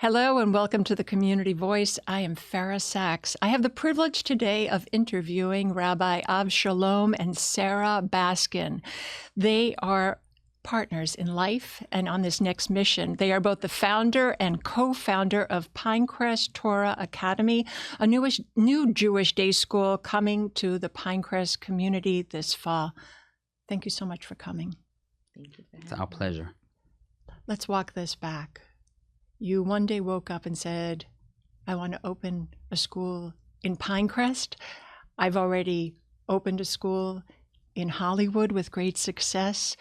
Hello and welcome to the Community Voice. I am Fara. I have the privilege today of interviewing Rabbi Avshalom and Sara Baskin. They are partners in life and on this next mission. They are both the founder and co-founder of Pinecrest Torah Academy, a new Jewish day school coming to the Pinecrest community this fall. Thank you so much for coming. Thank you. It's our pleasure. Let's walk this back. You one day woke up and said, I want to open a school in Pinecrest. I've already opened a school in Hollywood with great success.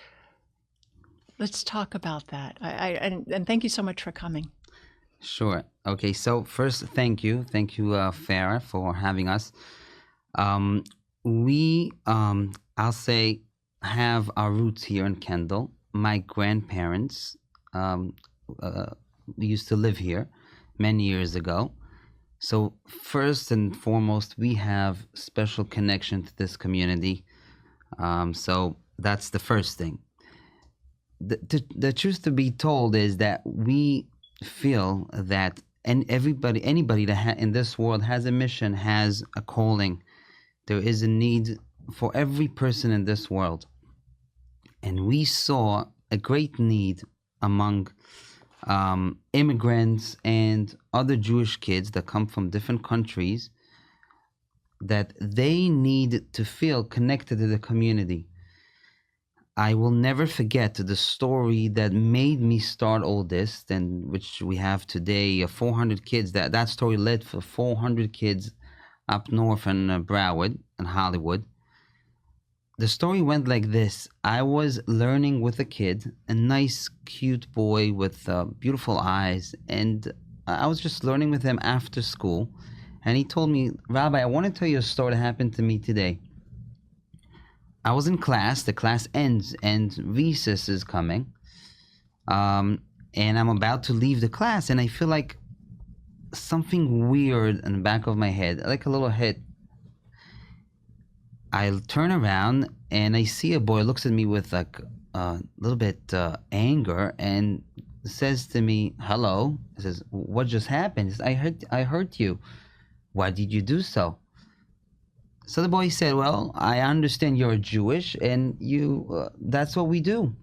Let's talk about that. And thank you so much for coming. Sure. Okay, so first, thank you. Thank you, Farah, for having us. I'll say, have our roots here in Kendall. My grandparents used to live here many years ago. So first and foremost, we have special connection to this community. So that's the first thing. The truth to be told is that we feel that anybody that in this world has a mission, has a calling. There is a need for every person in this world. And we saw a great need among immigrants and other Jewish kids that come from different countries, that they need to feel connected to the community. I will never forget the story that made me start all this, and which we have today, 400 kids. That story led for 400 kids up north in Broward and Hollywood. The story went like this. I was learning with a kid, a nice, cute boy with beautiful eyes, and I was just learning with him after school. And he told me, Rabbi, I want to tell you a story that happened to me today. I was in class, the class ends, and recess is coming. And I'm about to leave the class, and I feel like something weird in the back of my head, like a little hit. I turn around and I see a boy looks at me with like a little bit anger and says to me, hello. He says, what just happened? He says, I hurt you. Why did you do so? So the boy said, well, I understand you're Jewish and you that's what we do.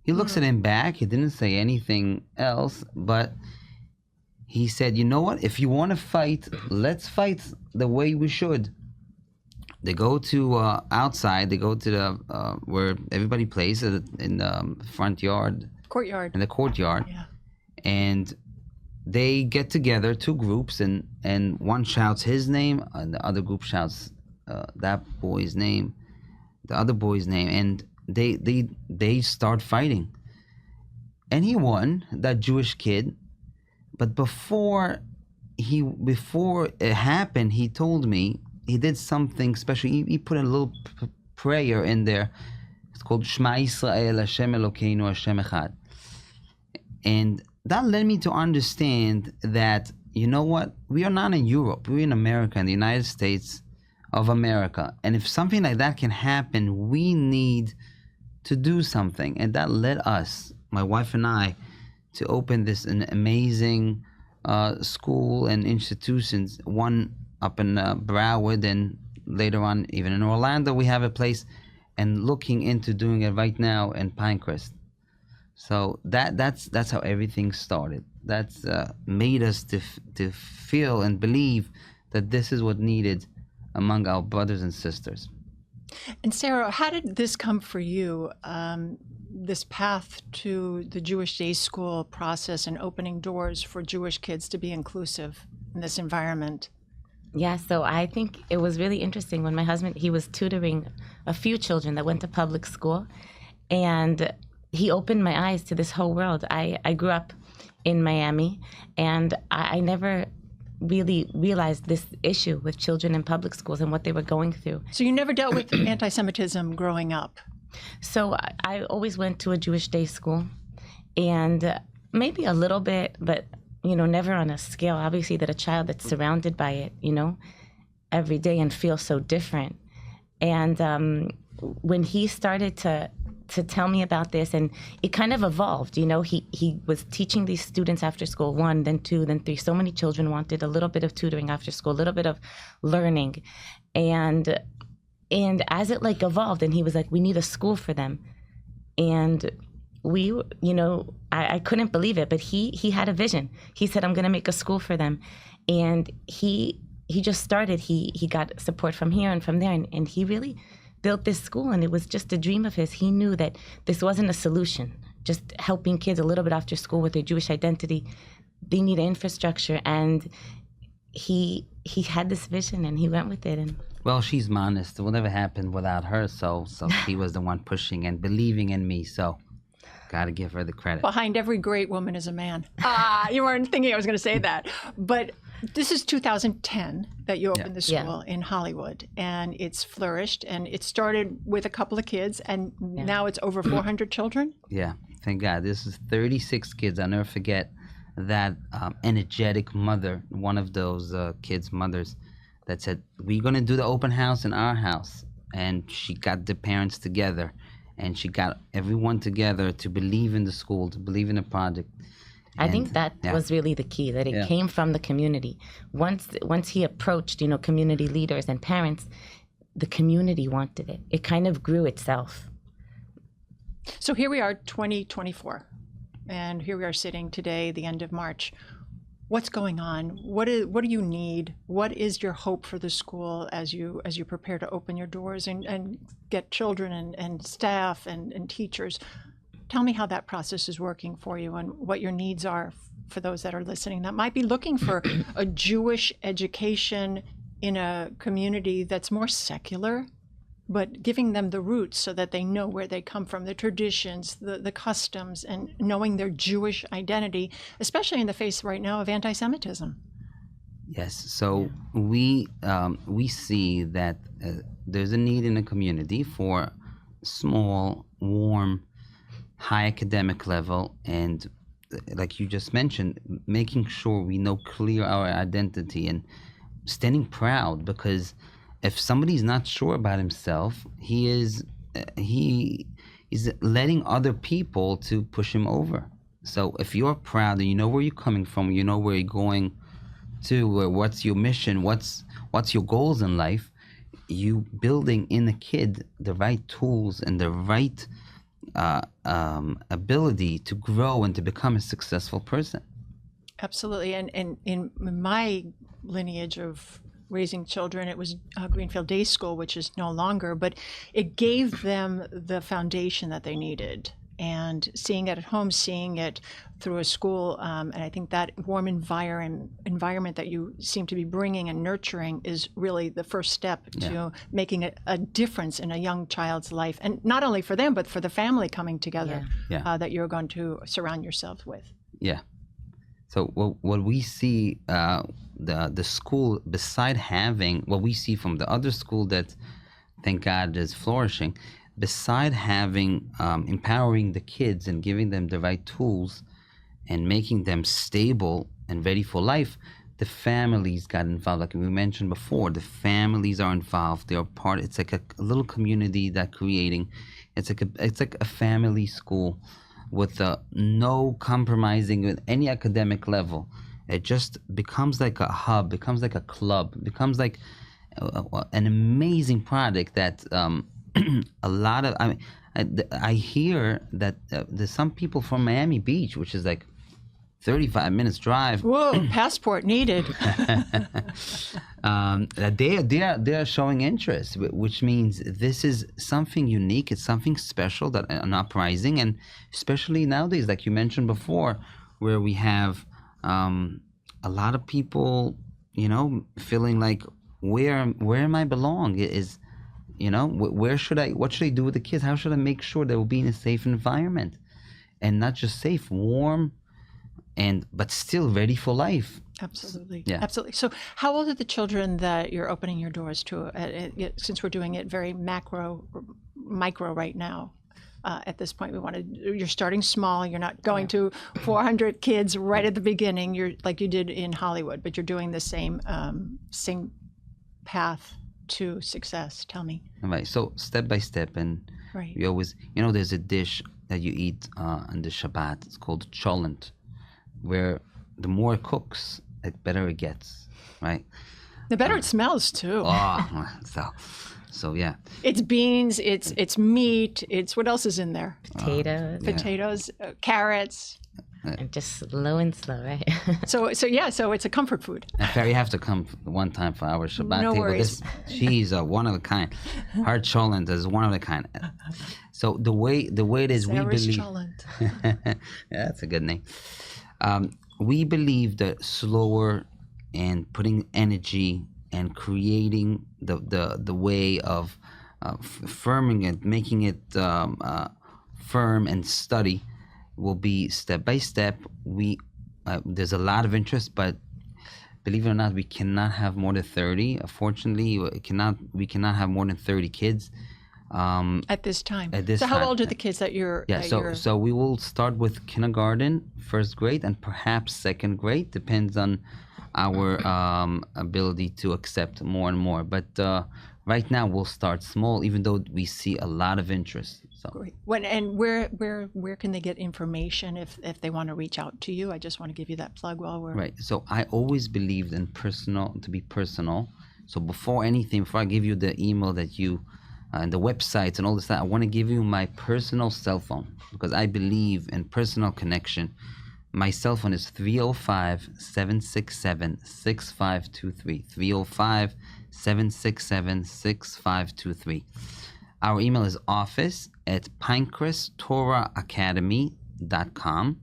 He looks at him back. He didn't say anything else, but he said, you know what? If you want to fight, let's fight the way we should. They go to outside. They go to the where everybody plays in the front yard, Courtyard. In the courtyard, Yeah. And they get together, two groups, and one shouts his name, and the other group shouts that boy's name, the other boy's name, and they start fighting. And he won, that Jewish kid, but before it happened, he told me. He did something special. He put a little prayer in there. It's called Shema Yisrael, Hashem Elokeinu, Hashem Echad. And that led me to understand that, you know what? We are not in Europe. We're in America, in the United States of America. And if something like that can happen, we need to do something. And that led us, my wife and I, to open an amazing school and institutions. One up in Broward, and later on even in Orlando we have a place, and looking into doing it right now in Pinecrest. So that's how everything started. That's made us to feel and believe that this is what needed among our brothers and sisters. And Sara, how did this come for you, this path to the Jewish day school process and opening doors for Jewish kids to be inclusive in this environment? Yeah, so I think it was really interesting when my husband, he was tutoring a few children that went to public school, and he opened my eyes to this whole world. I grew up in Miami, and I never really realized this issue with children in public schools and what they were going through. So you never dealt with anti-Semitism growing up? So I always went to a Jewish day school, and maybe a little bit, but never on a scale, obviously, that a child that's surrounded by it, every day and feels so different. And when he started to to tell me about this, and it kind of evolved. He was teaching these students after school, 1, then 2, then 3. So many children wanted a little bit of tutoring after school, a little bit of learning, and as it evolved, and he was like, we need a school for them, and we, I couldn't believe it, but he had a vision. He said, I'm going to make a school for them, and he just started. He got support from here and from there, and he really built this school, and it was just a dream of his. He knew that this wasn't a solution, just helping kids a little bit after school with their Jewish identity. They need infrastructure, and he had this vision, and he went with it. And well, she's modest. It will never happen without her. So he was the one pushing and believing in me. So got to give her the credit. Behind every great woman is a man. You weren't thinking I was going to say that. But this is 2010 that you opened the school in Hollywood, and it's flourished, and it started with a couple of kids, and now it's over 400 children. Yeah, thank God. This is 36 kids. I'll never forget that energetic mother, one of those kids' mothers, that said, we're going to do the open house in our house. And she got the parents together, and she got everyone together to believe in the school, to believe in the project. I think that was really the key, that it came from the community. Once he approached, community leaders and parents, the community wanted it. It kind of grew itself. So here we are, 2024, and here we are sitting today, the end of March. What's going on? What do you need? What is your hope for the school as you prepare to open your doors and get children and staff and teachers? Tell me how that process is working for you and what your needs are for those that are listening that might be looking for a Jewish education in a community that's more secular, but giving them the roots so that they know where they come from, the traditions, the customs, and knowing their Jewish identity, especially in the face right now of anti-Semitism. Yes, so we see that there's a need in the community for small, warm, high academic level, and like you just mentioned, making sure we know clear our identity and standing proud, because if somebody's not sure about himself, he is letting other people to push him over. So if you're proud and you know where you're coming from, you know where you're going to, or what's your mission, what's your goals in life, you building in the kid the right tools and the right ability to grow and to become a successful person. Absolutely. And in my lineage of raising children, it was Greenfield Day School, which is no longer, but it gave them the foundation that they needed. And seeing it at home, seeing it through a school, and I think that warm environment that you seem to be bringing and nurturing is really the first step to making a difference in a young child's life. And not only for them, but for the family coming together that you're going to surround yourself with. Yeah. So what we see, the school, beside having what we see from the other school that, thank God, is flourishing, beside having empowering the kids and giving them the right tools and making them stable and ready for life, the families got involved. Like we mentioned before, the families are involved. They're part. It's like a little community that creating. It's like a family school with no compromising with any academic level. It just becomes like a hub, becomes like a club, becomes like an amazing product that a lot of, I hear that there's some people from Miami Beach, which is like 35 minutes drive. Whoa, passport needed. They are showing interest, which means this is something unique. It's something special, that an uprising, and especially nowadays, like you mentioned before, where we have a lot of people, feeling like where am I belong? Is what should I do with the kids? How should I make sure they will be in a safe environment, and not just safe, warm, but still ready for life? Absolutely. Yeah. Absolutely. So how old are the children that you're opening your doors to, since we're doing it very micro right now? At this point, you're starting small. You're not going to 400 kids right at the beginning. You're like you did in Hollywood, but you're doing the same path to success. Tell me. All right. So step by step, and Right. We always, there's a dish that you eat on the Shabbat. It's called cholent, where the more it cooks, the better it gets, right? The better it smells too. Oh, so yeah. It's beans. It's meat. It's what else is in there? Potatoes. Potatoes, carrots. And just slow and slow, right? So it's a comfort food. And Fara, you have to come one time for our Shabbat No table. worries. She's one of a kind. Her cholent is one of a kind. So the way it is, Sarah's we believe. cholent. Yeah, that's a good name. We believe that slower and putting energy and creating the way of firming it, making it firm and steady will be step by step. There's a lot of interest, but believe it or not, we cannot have more than 30. Unfortunately, we cannot have more than 30 kids At this time. So how old are the kids that you're? Yeah, so we will start with kindergarten, first grade, and perhaps second grade. Depends on our ability to accept more and more. But right now we'll start small, even though we see a lot of interest. So Great. Where can they get information if they want to reach out to you? I just want to give you that plug while we're right. So I always believed in to be personal. So before I give you the email that you and the websites and all this stuff, I want to give you my personal cell phone because I believe in personal connection. My cell phone is 305-767-6523. 305-767-6523. Our email is office@pinecresttorahacademy.com,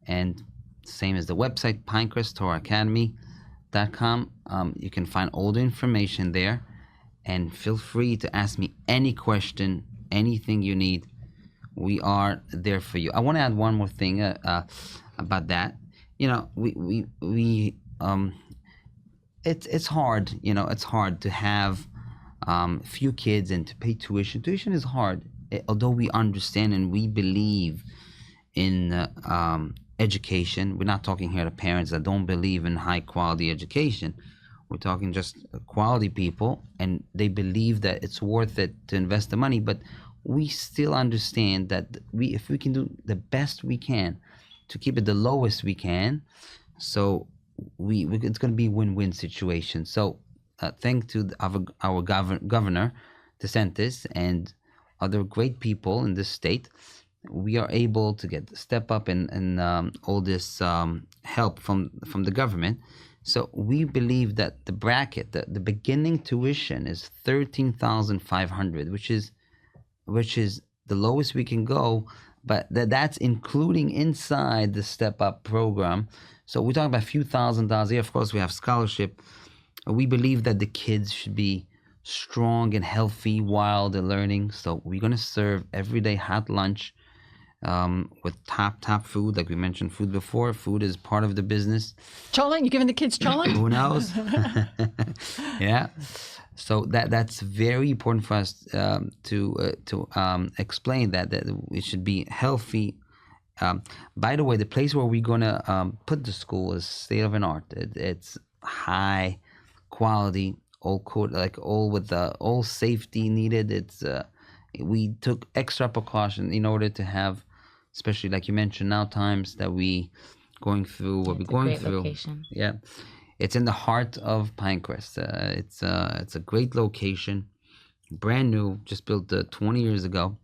and same as the website, pinecresttorahacademy.com. You can find all the information there, and feel free to ask me any question, anything you need. We are there for you. I want to add one more thing about that. It's hard. It's hard to have few kids and to pay tuition. Tuition is hard, although we understand and we believe in education. We're not talking here to parents that don't believe in high quality education. We're talking just quality people, and they believe that it's worth it to invest the money. But we still understand that if we can do the best we can to keep it the lowest we can, so it's going to be a win-win situation. So thanks to our governor, DeSantis, and other great people in this state, we are able to step up and all this help from the government. So we believe that the bracket, the beginning tuition is $13,500, which is the lowest we can go, but that's including inside the Step Up program. So we're talking about a few $1,000s a year. Of course, we have scholarship. We believe that the kids should be strong and healthy while they're learning. So we're going to serve everyday hot lunch with top food. Like we mentioned food before. Food is part of the business. Cholent? You giving the kids cholent? Who knows? Yeah. So that's very important for us to explain that it should be healthy. By the way, the place where we're gonna put the school is state of an art. It's high quality, all code, like all with all safety needed. It's we took extra precaution in order to have, especially like you mentioned now, times that we going through what we're going through. Location. Yeah. It's in the heart of Pinecrest. It's a great location, brand new, just built 20 years ago.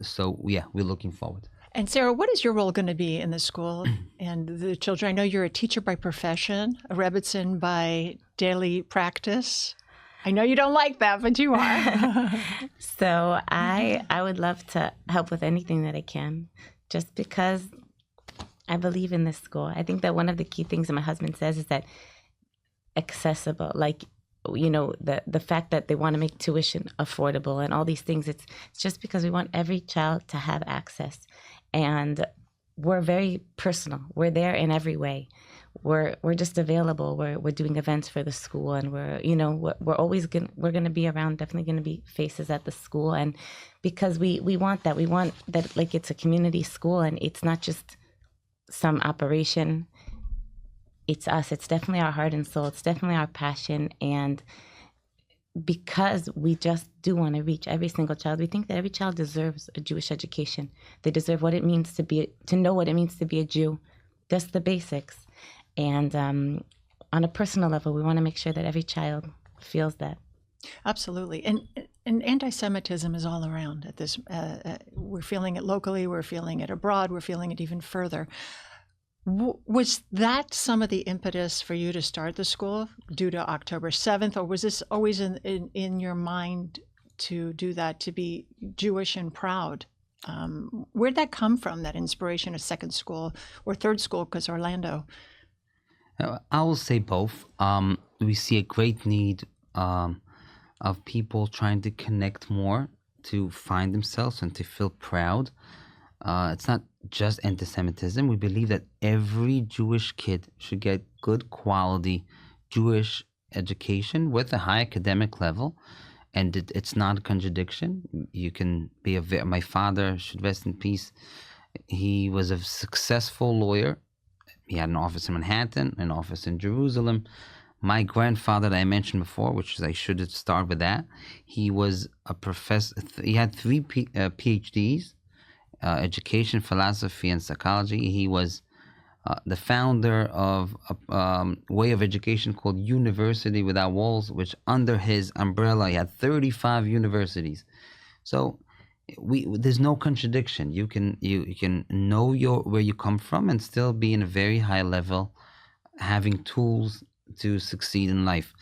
So yeah, we're looking forward. And Sara, what is your role going to be in the school and the children? I know you're a teacher by profession, a Rebbitzin by daily practice. I know you don't like that, but you are. So I would love to help with anything that I can, just because I believe in this school. I think that one of the key things that my husband says is that accessible, like, the fact that they want to make tuition affordable and all these things, it's just because we want every child to have access. And we're very personal. We're there in every way. We're just available. We're doing events for the school, and we're always we're gonna be around. Definitely gonna be faces at the school, and because we want that. We want that, like, it's a community school, and it's not just some operation. It's us. It's definitely our heart and soul. It's definitely our passion, and because we just do want to reach every single child. We think that every child deserves a Jewish education. They deserve what it means to know what it means to be a Jew. Just the basics. And on a personal level, we want to make sure that every child feels that. Absolutely. And anti-Semitism is all around at this. We're feeling it locally. We're feeling it abroad. We're feeling it even further. Was that some of the impetus for you to start the school due to October 7th, or was this always in your mind to do that, to be Jewish and proud? Where'd that come from, that inspiration of second school or third school, because Orlando? I will say both. We see a great need of people trying to connect more, to find themselves and to feel proud. It's not just anti-Semitism. We believe that every Jewish kid should get good quality Jewish education with a high academic level, and it's not a contradiction. You can be my father, should rest in peace. He was a successful lawyer. He had an office in Manhattan, an office in Jerusalem. My grandfather that I mentioned before, which is, I should start with that, he was a professor. He had 3 PhDs. Education, philosophy, and psychology. He was the founder of a way of education called University Without Walls, which under his umbrella he had 35 universities. So there's no contradiction. You can know where you come from and still be in a very high level, having tools to succeed in life.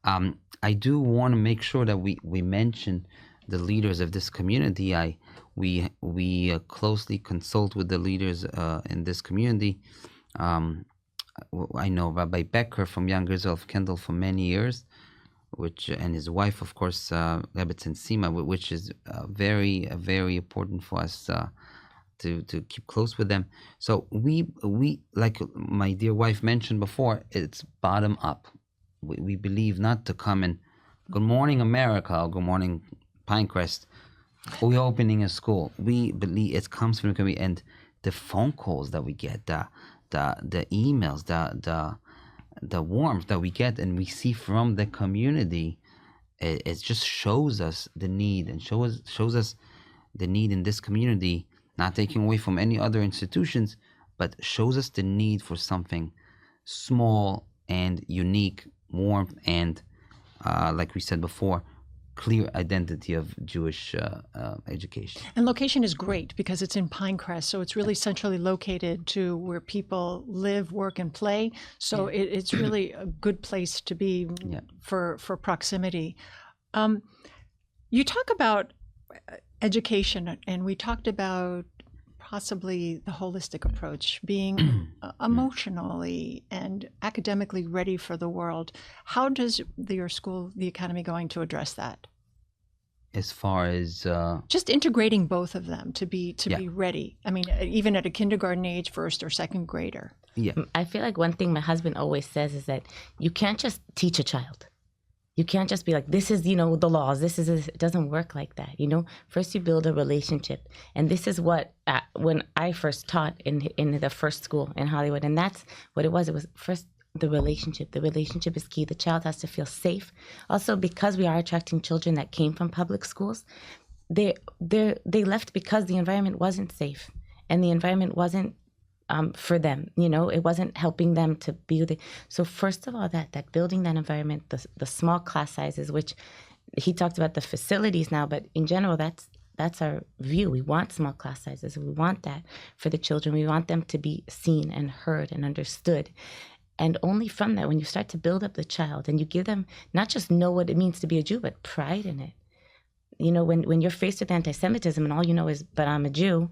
I do want to make sure that we mention the leaders of this community. We closely consult with the leaders in this community. I know Rabbi Becker from Young Israel of Kendall for many years, and his wife, of course, Rebbetzin Sima, which is very important for us to keep close with them. So we like my dear wife mentioned before, it's bottom up. We believe not to come and good morning America or good morning Pinecrest. We're opening a school. We believe it comes from the community, and the phone calls that we get, the emails, the warmth that we get and we see from the community, it just shows us the need, and shows us the need in this community. Not taking away from any other institutions, but shows us the need for something small and unique, warmth, and like we said before, clear identity of Jewish education. And location is great because it's in Pine Crest, so it's really centrally located to where people live, work, and play. So it's really a good place to be for proximity. You talk about education, and we talked about possibly the holistic approach, being emotionally and academically ready for the world. How does your school, the Academy, going to address that? As far as just integrating both of them to be ready. I mean, even at a kindergarten age, first or second grader. Yeah, I feel like one thing my husband always says is that you can't just teach a child. You can't just be like, this is, the laws. It doesn't work like that. First you build a relationship. And this is what, when I first taught in the first school in Hollywood, and that's what it was. It was first the relationship. The relationship is key. The child has to feel safe. Also, because we are attracting children that came from public schools, they left because the environment wasn't safe and the environment wasn't for them, it wasn't helping them to be. So first of all, that building that environment, the small class sizes, which he talked about the facilities now, but in general, that's our view. We want small class sizes. We want that for the children. We want them to be seen and heard and understood. And only from that, when you start to build up the child and you give them not just know what it means to be a Jew, but pride in it. When you're faced with anti-Semitism and all you know is, but I'm a Jew,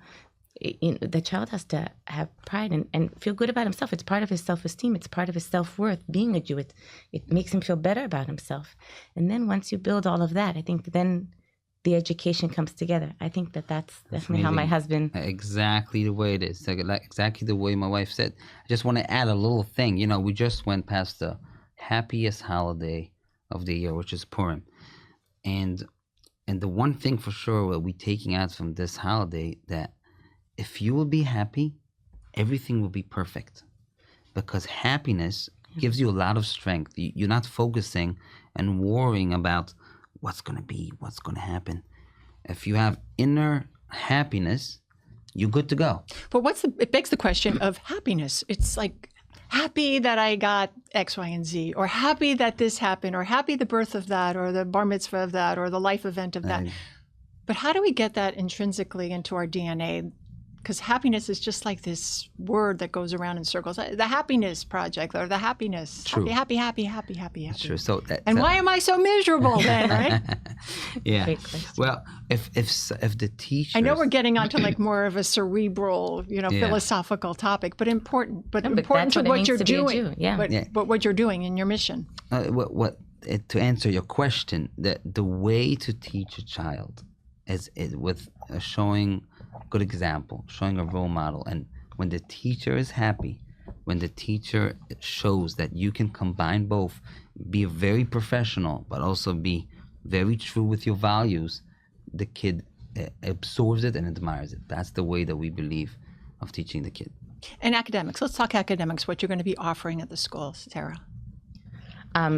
the child has to have pride and feel good about himself. It's part of his self-esteem. It's part of his self-worth, being a Jew. It makes him feel better about himself. And then once you build all of that, I think then the education comes together. I think that's definitely how my husband... Exactly the way it is. Exactly the way my wife said. I just want to add a little thing. We just went past the happiest holiday of the year, which is Purim. And the one thing for sure what we're taking out from this holiday, that if you will be happy, everything will be perfect. Because happiness gives you a lot of strength. You're not focusing and worrying about what's going to be, what's going to happen. If you have inner happiness, you're good to go. But it begs the question of happiness. It's like happy that I got X, Y, and Z, or happy that this happened, or happy the birth of that, or the bar mitzvah of that, or the life event of that. But how do we get that intrinsically into our DNA? Because happiness is just like this word that goes around in circles. The happiness project, or the happiness. True. Happy. True. So and why am I so miserable then, right? Yeah. Well, if the teachers, I know we're getting onto like more of a cerebral, philosophical topic, but important. But important to what you're doing. But what you're doing in your mission. To answer your question, the way to teach a child is with showing good example, showing a role model. And when the teacher is happy, when the teacher shows that you can combine both, be very professional, but also be very true with your values, the kid absorbs it and admires it. That's the way that we believe of teaching the kid. And academics, let's talk academics, what you're going to be offering at the school, Sara.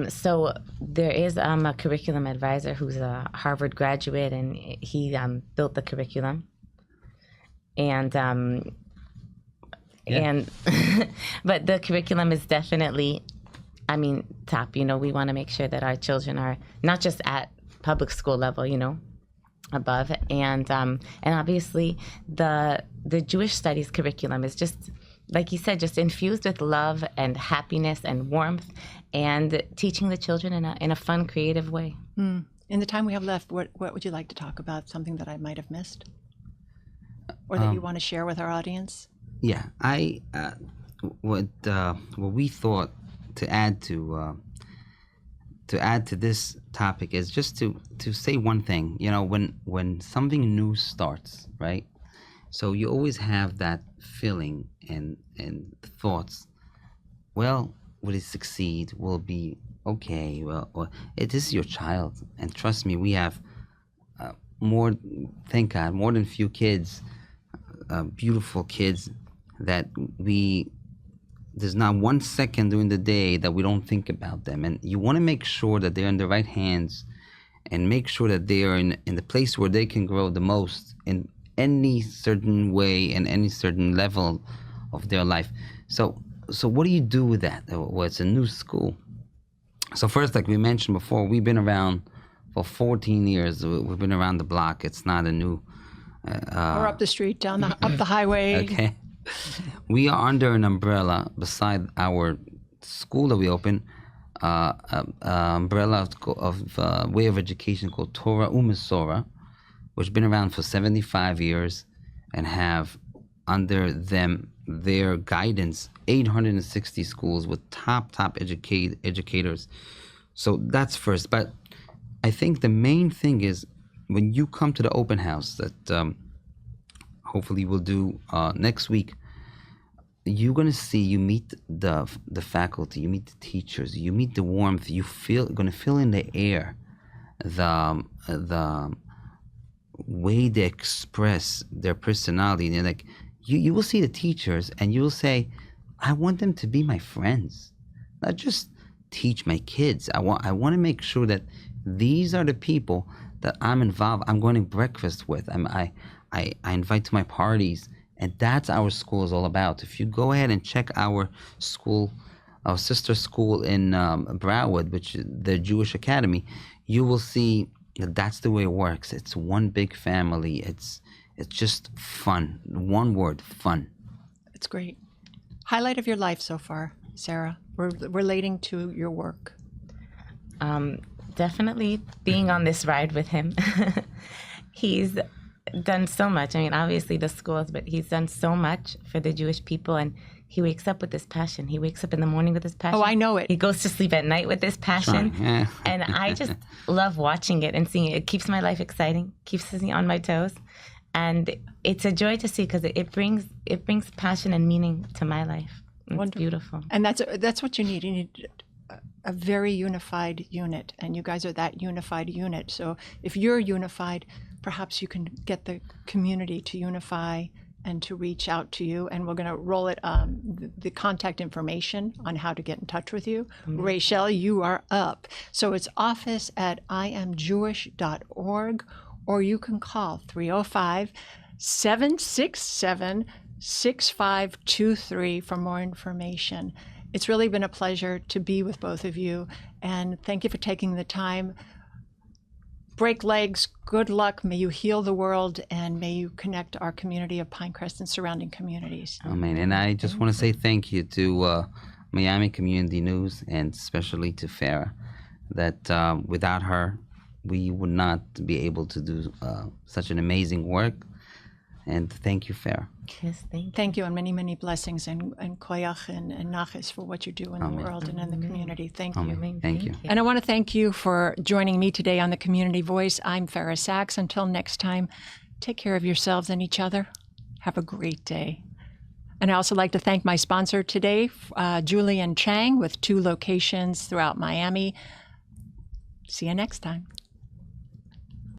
So there is a curriculum advisor who's a Harvard graduate, and he built the curriculum. And but the curriculum is definitely, top. We want to make sure that our children are not just at public school level, above. And obviously the Jewish studies curriculum is just, like you said, just infused with love and happiness and warmth, and teaching the children in a fun, creative way. In the time we have left, what would you like to talk about? Something that I might have missed, or that you want to share with our audience? Yeah, what we thought to add to this topic is just to say one thing. When something new starts, right? So you always have that feeling and thoughts. Well, will it succeed? Will it be okay? Well, it is your child, and trust me, we have thank God, more than few kids, beautiful kids that there's not 1 second during the day that we don't think about them. And you want to make sure that they're in the right hands, and make sure that they are in the place where they can grow the most in any certain way and any certain level of their life. So what do you do with that? Well, it's a new school. So first, like we mentioned before, we've been around for 14 years. We've been around the block. It's not a new... or up the street, up the highway. Okay. We are under an umbrella beside our school that we opened, umbrella of way of education called Torah Sara, which has been around for 75 years and have under their guidance 860 schools with top educators. So that's first. But I think the main thing is, when you come to the open house that hopefully we'll do next week, you're going to see, you meet the faculty, you meet the teachers, you meet the warmth, going to feel in the air the way they express their personality. And like you will see the teachers and you will say, I want them to be my friends, not just teach my kids. I want to make sure that these are the people that I'm involved, I'm going to breakfast with, I invite to my parties, and that's our school is all about. If you go ahead and check our school, our sister school in Broward, which is the Jewish Academy, you will see that that's the way it works. It's one big family. It's just fun. One word, fun. It's great. Highlight of your life so far, Sara, relating to your work. Definitely being on this ride with him. He's done so much. Obviously the schools, but he's done so much for the Jewish people, and he wakes up with this passion. He wakes up in the morning with this passion. Oh, I know it. He goes to sleep at night with this passion. Yeah. And I just love watching it and seeing it. It keeps my life exciting, keeps me on my toes. And it's a joy to see, because it brings passion and meaning to my life. It's wonderful. Beautiful. And that's what you need. You need a very unified unit, and you guys are that unified unit. So if you're unified, perhaps you can get the community to unify and to reach out to you. And we're going to roll it, the contact information on how to get in touch with you. Rachel, you are up. So it's office@iamjewish.org, or you can call 305-767-6523 for more information. It's really been a pleasure to be with both of you, and thank you for taking the time. Break legs, good luck, may you heal the world, and may you connect our community of Pinecrest and surrounding communities. Amen. And I just want to say thank you to Miami Community News, and especially to Fara, that without her, we would not be able to do such an amazing work. And thank you, Fara. Yes, thank you. Thank you, and many, many blessings, and koyach and nachas for what you do in the world and in the community. Thank you. Amen. Thank you. And I want to thank you for joining me today on the Community Voice. I'm Fara Sachs. Until next time, take care of yourselves and each other. Have a great day. And I also like to thank my sponsor today, Julian Chang, with 2 locations throughout Miami. See you next time.